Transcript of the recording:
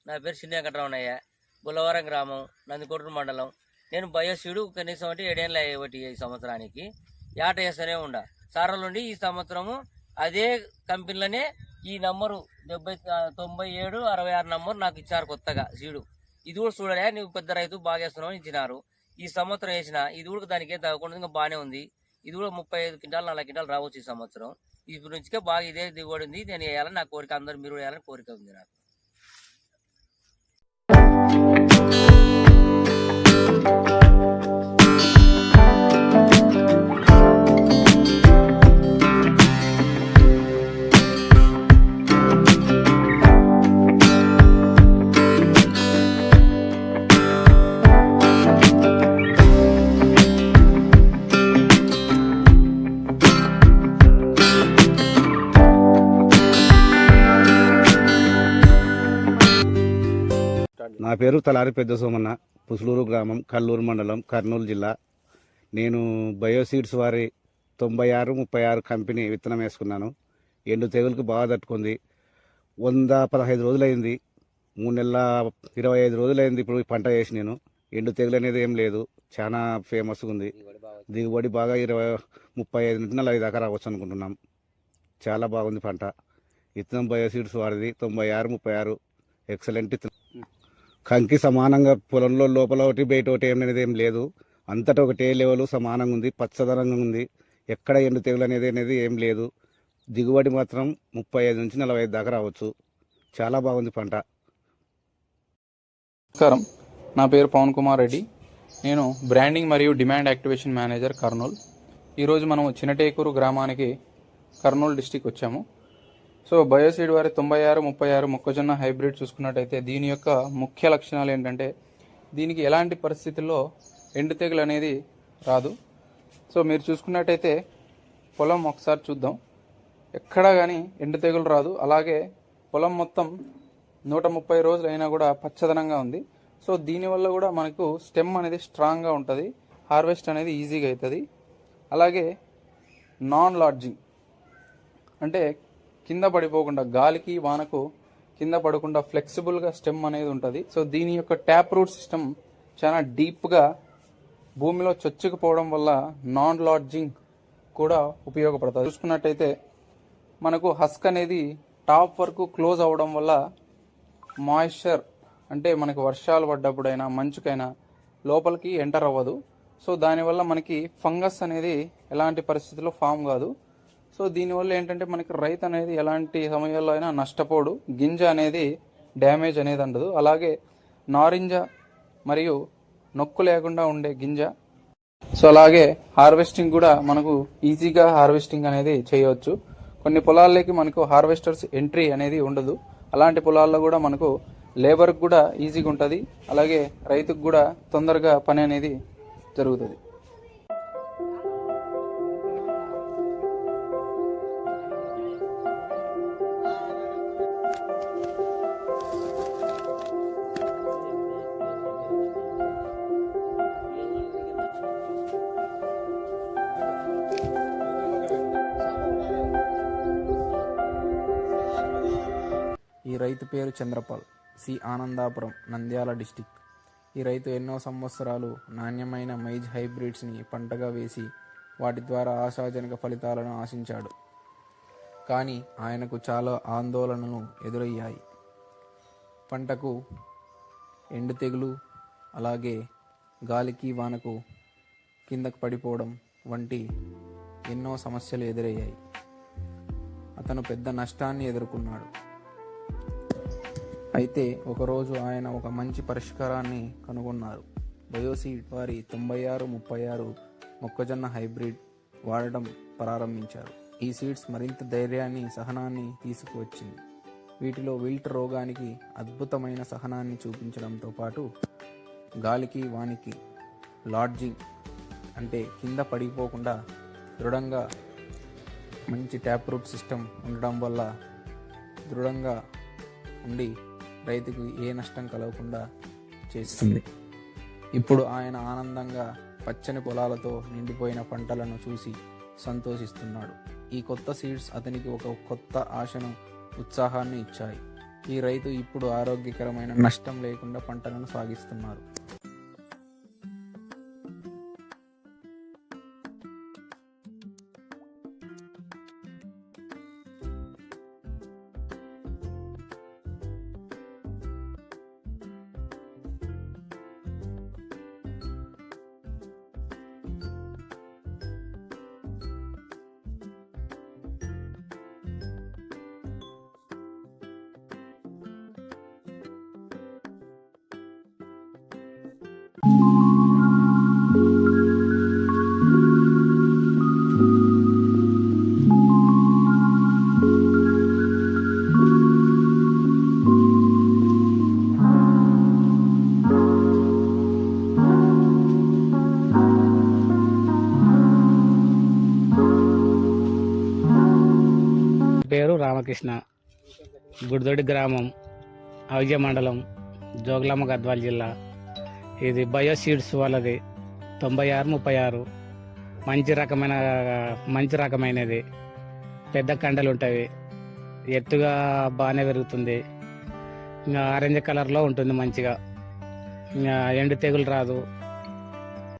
నా పేరు చిన్న వెంకటరమణయ్య, బుల్లవరం గ్రామం, నందికొట్టు మండలం. నేను బయోసీడు కనీసం 7 ఏళ్ళు ఒకటి ఈ సంవత్సరానికి ఏట వేస్తూనే ఉండ. సార్ల నుండి ఈ సంవత్సరము అదే కంపెనీలోనే ఈ నంబరు 9766 నంబరు నాకు ఇచ్చారు కొత్తగా సీడు. ఇది కూడా చూడలే, నువ్వు పెద్ద రైతు బాగా వేస్తున్నావు ఇచ్చినారు. ఈ సంవత్సరం వేసిన ఇది కూడా దానికే తగ్గకుండా ఇంకా బాగానే ఉంది. ఇది కూడా 35 క్వింటాలు 40 క్వింటాలు రావచ్చు ఈ సంవత్సరం. ఇప్పుడు నుంచికే బాగా ఇదే దిగుబడి ఉంది. నేను వేయాలని నా కోరిక, అందరు మీరు వేయాలని కోరిక ఉంది నాకు. నా పేరు తలారి పెద్ద సోమన్న, పుసులూరు గ్రామం, కల్లూరు మండలం, కర్నూలు జిల్లా. నేను బయోసీడ్స్ వారి 9636 కంపెనీ విత్తనం వేసుకున్నాను. ఎండు తెగులకు బాగా తట్టుకుంది. 115 రోజులైంది, 3 నెలల 25 రోజులైంది ఇప్పుడు ఈ పంట వేసి. నేను ఎండు తెగులు అనేది ఏం లేదు, చాలా ఫేమస్గా ఉంది. దిగుబడి బాగా 35 నుంచి 40 దాకా రావచ్చు అనుకుంటున్నాం. చాలా బాగుంది పంట. విత్తనం బయోసీడ్స్ వారిది 9636 ఎక్సలెంట్ విత్తనం. కంకి సమానంగా పొలంలో లోపల ఒకటి బయట ఒకటి ఏం లేదు, అంతటా ఒకటే లెవెల్ సమానంగా ఉంది, పచ్చదనంగా ఉంది. ఎక్కడ ఎండు తెగులు అనేది ఏం లేదు. దిగుబడి మాత్రం 35 నుంచి 45 దాకా రావచ్చు. చాలా బాగుంది పంట. నమస్కారం, నా పేరు పవన్ కుమార్ రెడ్డి. నేను బ్రాండింగ్ మరియు డిమాండ్ యాక్టివేషన్ మేనేజర్, కర్నూలు. ఈరోజు మనం చిన్నటేకూరు గ్రామానికి కర్నూలు డిస్టిక్ వచ్చాము. సో బయోసీడ్ వారి 9636 మొక్కజొన్న హైబ్రిడ్ చూసుకున్నట్టయితే దీని యొక్క ముఖ్య లక్షణాలు ఏంటంటే, దీనికి ఎలాంటి పరిస్థితుల్లో ఎండు తెగులు అనేది రాదు. సో మీరు చూసుకున్నట్టయితే పొలం ఒకసారి చూద్దాం, ఎక్కడా కానీ ఎండు తెగులు రాదు. అలాగే పొలం మొత్తం 130 రోజులు అయినా కూడా పచ్చదనంగా ఉంది. సో దీనివల్ల కూడా మనకు స్టెమ్ అనేది స్ట్రాంగ్గా ఉంటుంది, హార్వెస్ట్ అనేది ఈజీగా అవుతుంది. అలాగే నాన్ లాడ్జింగ్ అంటే కింద పడిపోకుండా, గాలికి వానకు కింద పడకుండా ఫ్లెక్సిబుల్గా స్టెమ్ అనేది ఉంటుంది. సో దీని యొక్క ట్యాప్ రూట్ సిస్టమ్ చాలా డీప్గా భూమిలో చొచ్చుకుపోవడం వల్ల నాన్ లాడ్జింగ్ కూడా ఉపయోగపడుతుంది. చూసుకున్నట్టయితే మనకు హస్క్ అనేది టాప్ వరకు క్లోజ్ అవ్వడం వల్ల మాయిశ్చర్ అంటే మనకు వర్షాలు పడ్డప్పుడైనా మంచుకైనా లోపలికి ఎంటర్ అవ్వదు. సో దానివల్ల మనకి ఫంగస్ అనేది ఎలాంటి పరిస్థితుల్లో ఫామ్ కాదు. సో దీనివల్ల ఏంటంటే మనకి రైతు అనేది ఎలాంటి సమయాల్లో అయినా నష్టపోడు, గింజ అనేది డ్యామేజ్ అనేది ఉండదు. అలాగే నారింజ మరియు నొక్కు లేకుండా ఉండే గింజ. సో అలాగే హార్వెస్టింగ్ కూడా మనకు ఈజీగా హార్వెస్టింగ్ అనేది చేయవచ్చు. కొన్ని పొలాల్లోకి మనకు హార్వెస్టర్స్ ఎంట్రీ అనేది ఉండదు. అలాంటి పొలాల్లో కూడా మనకు లేబర్కి కూడా ఈజీగా ఉంటుంది. అలాగే రైతుకు కూడా తొందరగా పని అనేది జరుగుతుంది. ఈ రైతు పేరు చంద్రపాల్, సి ఆనందాపురం, నంద్యాల డిస్టిక్. ఈ రైతు ఎన్నో సంవత్సరాలు నాణ్యమైన మైజ్ హైబ్రిడ్స్ని పంటగా వేసి వాటి ద్వారా ఆశాజనక ఫలితాలను ఆశించాడు. కానీ ఆయనకు చాలా ఆందోళనలు ఎదురయ్యాయి. పంటకు ఎండు తెగులు, అలాగే గాలికి వానకు కిందకు పడిపోవడం వంటి ఎన్నో సమస్యలు ఎదురయ్యాయి. అతను పెద్ద నష్టాన్ని ఎదుర్కొన్నాడు. అయితే ఒకరోజు ఆయన ఒక మంచి పరిష్కారాన్ని కనుగొన్నారు. బయోసీడ్ వారి 9636 మొక్కజొన్న హైబ్రిడ్ వాడడం ప్రారంభించారు. ఈ సీడ్స్ మరింత ధైర్యాన్ని, సహనాన్ని తీసుకువచ్చింది. వీటిలో విల్ట్ రోగానికి అద్భుతమైన సహనాన్ని చూపించడంతో పాటు గాలికి వానికి లాడ్జింగ్ అంటే కింద పడిపోకుండా దృఢంగా మంచి ట్యాప్ రూట్ సిస్టమ్ ఉండడం వల్ల దృఢంగా ఉండి రైతుకు ఏ నష్టం కలగకుండా చేస్తుంది. ఇప్పుడు ఆయన ఆనందంగా పచ్చని పొలాలతో నిండిపోయిన పంటలను చూసి సంతోషిస్తున్నాడు. ఈ కొత్త సీడ్స్ అతనికి ఒక కొత్త ఆశను, ఉత్సాహాన్ని ఇచ్చాయి. ఈ రైతు ఇప్పుడు ఆరోగ్యకరమైన నష్టం లేకుండా పంటలను సాగిస్తున్నారు. పేరు రామకృష్ణ, గుడిదొడి గ్రామం, అవజ్య మండలం, జోగులాంబ గద్వాల జిల్లా. ఇది బయో సీడ్స్ వాళ్ళది 9636. మంచి రకమైనది. పెద్ద కండలు ఉంటాయి, ఎత్తుగా బాగానే పెరుగుతుంది. ఇంకా ఆరెంజ్ కలర్లో ఉంటుంది మంచిగా. ఇంకా ఎండు తెగులు రాదు.